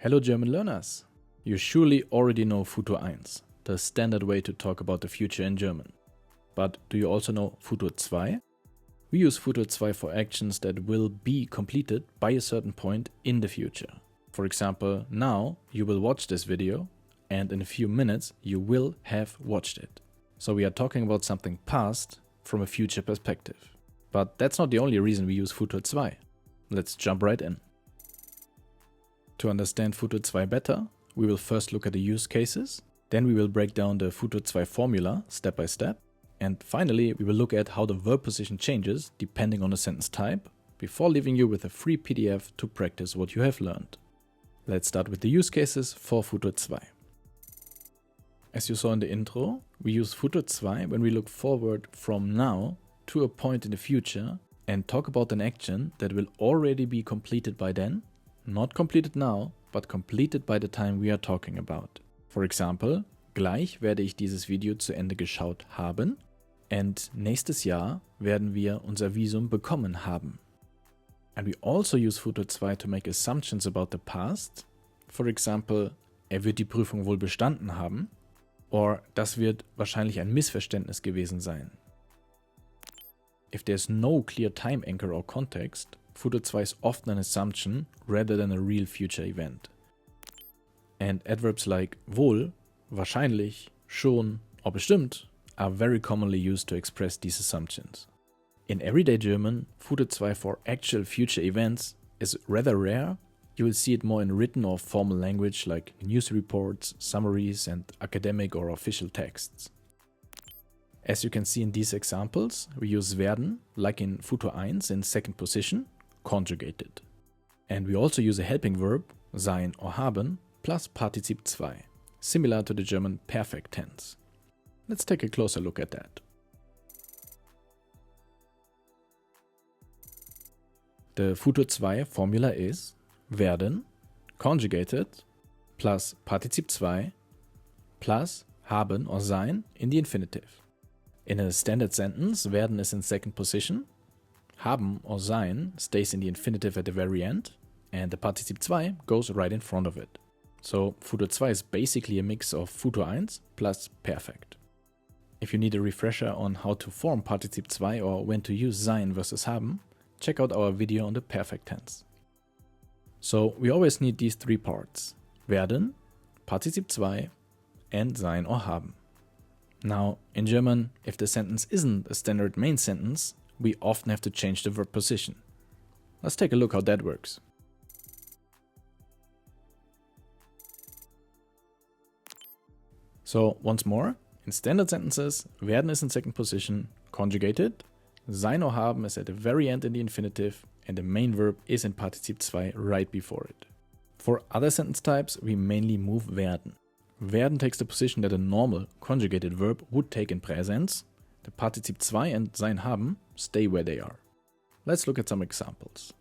Hello German learners! You surely already know Futur I, the standard way to talk about the future in German. But do you also know Futur II? We use Futur II for actions that will be completed by a certain point in the future. For example, now you will watch this video and in a few minutes you will have watched it. So we are talking about something past from a future perspective. But that's not the only reason we use Futur II. Let's jump right in. To understand Futur II better, we will first look at the use cases, then we will break down the Futur II formula step by step, and finally we will look at how the verb position changes depending on the sentence type, before leaving you with a free PDF to practice what you have learned. Let's start with the use cases for Futur II. As you saw in the intro, we use Futur II when we look forward from now to a point in the future and talk about an action that will already be completed by then. Not completed now, but completed by the time we are talking about. For example, gleich werde ich dieses Video zu Ende geschaut haben and nächstes Jahr werden wir unser Visum bekommen haben. And we also use Futur II to make assumptions about the past. For example, wird die Prüfung wohl bestanden haben or das wird wahrscheinlich ein Missverständnis gewesen sein. If there's no clear time anchor or context, Futur II is often an assumption rather than a real future event. And adverbs like wohl, wahrscheinlich, schon, or bestimmt are very commonly used to express these assumptions. In everyday German, Futur II for actual future events is rather rare. You will see it more in written or formal language like news reports, summaries, and academic or official texts. As you can see in these examples, we use werden, like in Futur I in second position, conjugated. And we also use a helping verb, sein or haben, plus Partizip II, similar to the German perfect tense. Let's take a closer look at that. The Futur II formula is werden, conjugated, plus Partizip II, plus haben or sein in the infinitive. In a standard sentence, werden is in second position, haben or sein stays in the infinitive at the very end, and the Partizip II goes right in front of it. So Futur II is basically a mix of Futur I plus perfect. If you need a refresher on how to form Partizip II or when to use sein versus haben, check out our video on the perfect tense. So we always need these three parts: werden, Partizip II, and sein or haben. Now, in German, if the sentence isn't a standard main sentence, we often have to change the verb position. Let's take a look how that works. So once more, in standard sentences, werden is in second position, conjugated, sein or haben is at the very end in the infinitive, and the main verb is in Partizip II right before it. For other sentence types, we mainly move werden. Werden takes the position that a normal conjugated verb would take in presence. The Partizip II and sein haben stay where they are. Let's look at some examples.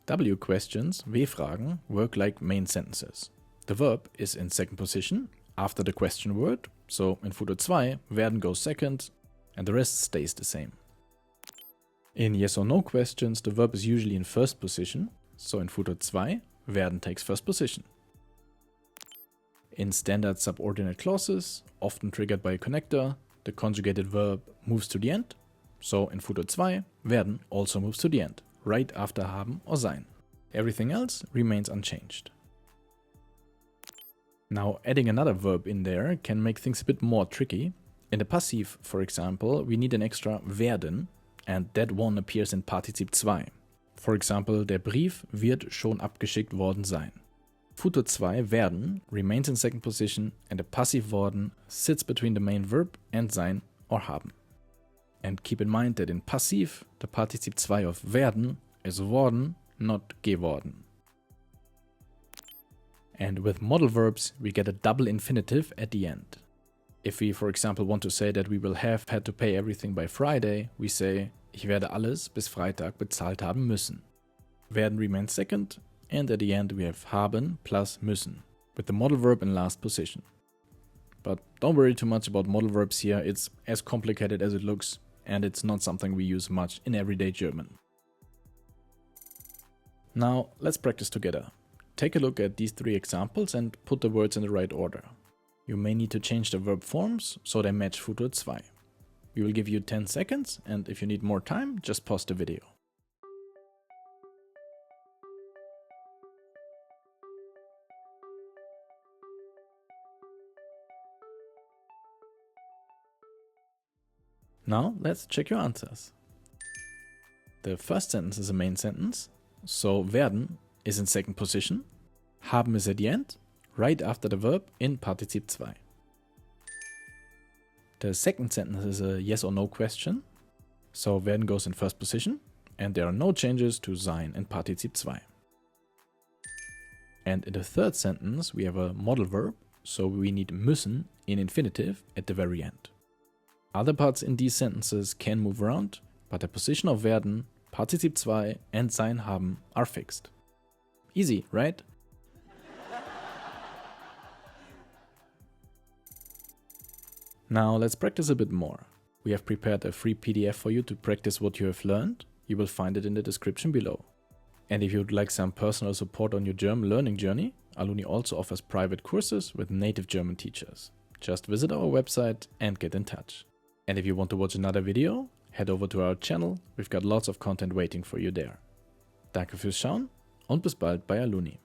W questions, W-Fragen, work like main sentences. The verb is in second position after the question word, so in Futur II, werden goes second and the rest stays the same. In yes or no questions, the verb is usually in first position, so in Futur II, werden takes first position. In standard subordinate clauses, often triggered by a connector, the conjugated verb moves to the end, so in Futur II, werden also moves to the end, right after haben or sein. Everything else remains unchanged. Now, adding another verb in there can make things a bit more tricky. In the passive, for example, we need an extra werden, and that one appears in Partizip II. For example, der Brief wird schon abgeschickt worden sein. Futur II, werden, remains in second position and the passive worden sits between the main verb and sein or haben. And keep in mind that in passive, the Partizip II of werden is worden, not geworden. And with modal verbs, we get a double infinitive at the end. If we, for example, want to say that we will have had to pay everything by Friday, we say, ich werde alles bis Freitag bezahlt haben müssen. Werden remains second, and at the end we have haben plus müssen, with the modal verb in last position. But don't worry too much about modal verbs here, it's as complicated as it looks, and it's not something we use much in everyday German. Now let's practice together. take a look at these 3 examples and put the words in the right order. You may need to change the verb forms so they match Futur II. We will give you 10 seconds, and if you need more time, just pause the video. Now let's check your answers. The first sentence is a main sentence, so werden is in second position, haben is at the end, right after the verb in Partizip II. The second sentence is a yes or no question, so werden goes in first position, and there are no changes to sein in Partizip II. And in the third sentence we have a modal verb, so we need müssen in infinitive at the very end. Other parts in these sentences can move around, but the position of werden, Partizip II and sein haben are fixed. Easy, right? Now let's practice a bit more. We have prepared a free PDF for you to practice what you have learned. You will find it in the description below. And if you would like some personal support on your German learning journey, Alluni also offers private courses with native German teachers. Just visit our website and get in touch. And if you want to watch another video, head over to our channel, we've got lots of content waiting for you there. Danke fürs Schauen und bis bald bei Alluni.